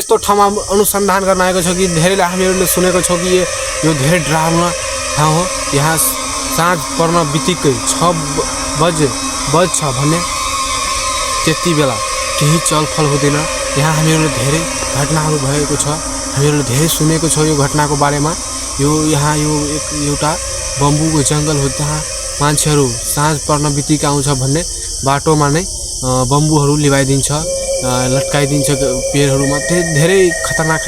यस्तो ठाउँमा अनुसन्धान गर्न आएको छ कि धेरैले हामीहरूले सुनेको छौँ कि यो धेरै डरावना ठाउँ हो। यहाँ साँझ पर्न बित्तिकै 6 बज्छ भने त्यति बेला केही चलफल हुँदैन। यहाँ हामीहरूले धेरै घटनाहरू भएको छ, हामीहरूले धेरै सुनेको छौँ यो घटनाको बारेमा। यहाँ एउटा बम्बुको जङ्गल हो, त्यहाँ मान्छेहरू साँझ पर्न बित्तिकै आउँछ भन्ने बाटोमा नै बम्बुहरू लिभाइदिन्छ, लट्काइदिन्छ पेडहरूमा। धेरै खतरनाक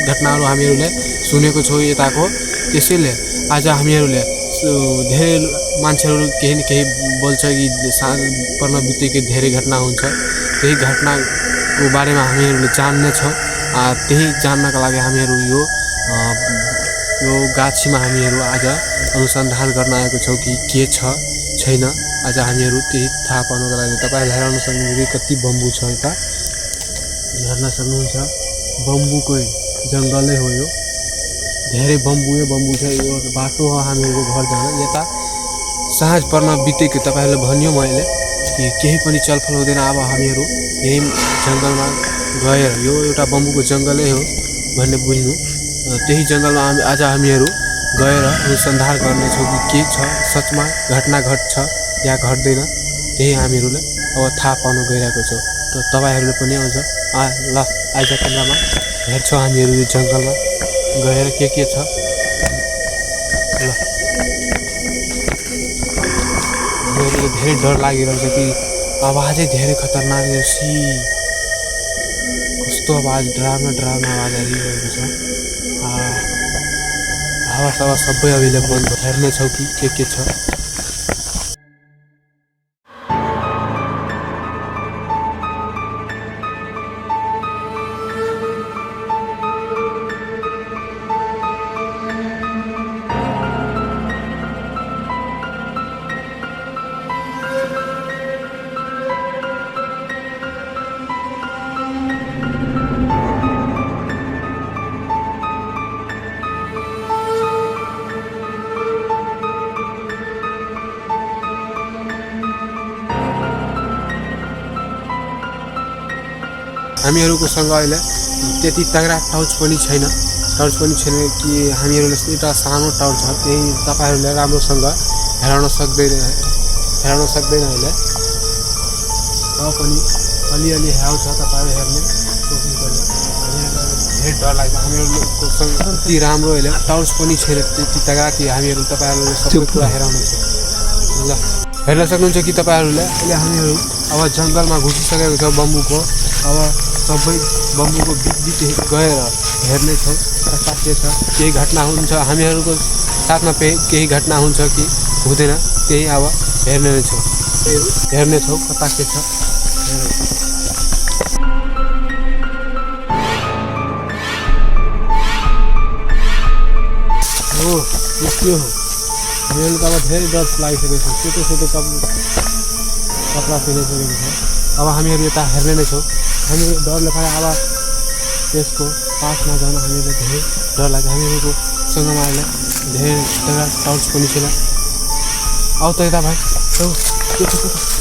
घटनाहरू हामीहरूले सुनेको छौँ यताको। त्यसैले आज हामीहरूले धेरै मान्छेहरू केही न केही बोल्छ कि साँझ पर्न बित्तिकै धेरै घटना हुन्छ। त्यही घटनाको बारेमा हामीहरूले जान्नेछौँ। त्यही जान्नका लागि हामीहरू यो गाछीमा हामीहरू आज अनुसन्धान गर्न आएको छौँ कि के छ छैन। आज हामीहरू त्यही थाहा पाउनको लागि तपाईँहरूले हेर्न सक्नुहुन्छ कति बम्बु छ। यता हेर्न सक्नुहुन्छ बम्बुकै जङ्गलै हो यो, धेरै बम्बु छ। यो बाटो हो हामीहरूको घर जान। यता साँझ पर्न बित्तिकै तपाईँहरूले भन्यो मैले कि केही पनि चलफल हुँदैन। अब हामीहरू यही जङ्गलमा गएर, यो एउटा बम्बुको जङ्गलै हो भन्ने बुझ्नु, त्यही जङ्गलमा आज हामीहरू गएर अनुसन्धान गर्नेछौँ कि के छ, सचमा घटना घट्छ या घट्दैन। त्यही हामीहरूले अब थाहा पाउन गइरहेको छौँ। तपाईँहरूले पनि आउँछ ल आइज केन्द्रमा हेर्छौँ हामीहरू यो जङ्गलमा गएर के छ। ल हामीहरूले धेरै डर लागिरहेछ कि आवाजै धेरै खतरनाक यो कस्तो आवाज, डरावना आवाज आइरहेको छ। हावा सबै अभाइलेबल हेर्नेछौँ कि के छ। हामीहरूको सँग अहिले त्यति तगडा टर्च पनि छैन कि हामीहरूले एउटा सानो टर्च छ, त्यही तपाईँहरूले राम्रोसँग हेराउन सक्दैन अहिले। अब पनि अलिअलि हेराउँछ, तपाईँहरू हेर्ने कोसिस गर्नु। धेरै डर लाग्छ हामीहरूको सँग त्यति राम्रो अहिले टर्च पनि छैन त्यति तगडा कि हामीहरू तपाईँहरूले सबै कुरा हेराउनु छ। ल हेर्न सक्नुहुन्छ कि तपाईँहरूले अहिले हामीहरू अब जङ्गलमा घुसिसकेको छ बम्बुको। अब सबै बम्बुको बिच गएर हेर्नेछौँ कता के छ, केही घटना हुन्छ हामीहरूको साथमा केही घटना हुन्छ कि हुँदैन, त्यही अब हेर्नेछौँ कता के छ। हो यो के हो, हामीहरूले त अब धेरै डर लागिसकेको छ। सेतो कपडा पिँधिसकेको छ। अब हामीहरू यता हेर्ने नै छौँ। हामीहरू डरले पाए अब त्यसको पासमा जान हामीहरूले धेरै डर लाग्छ। हामीहरूको सँगमा अहिले धेरै टर्च पनि छैन। आऊ त यता भाइ, के छ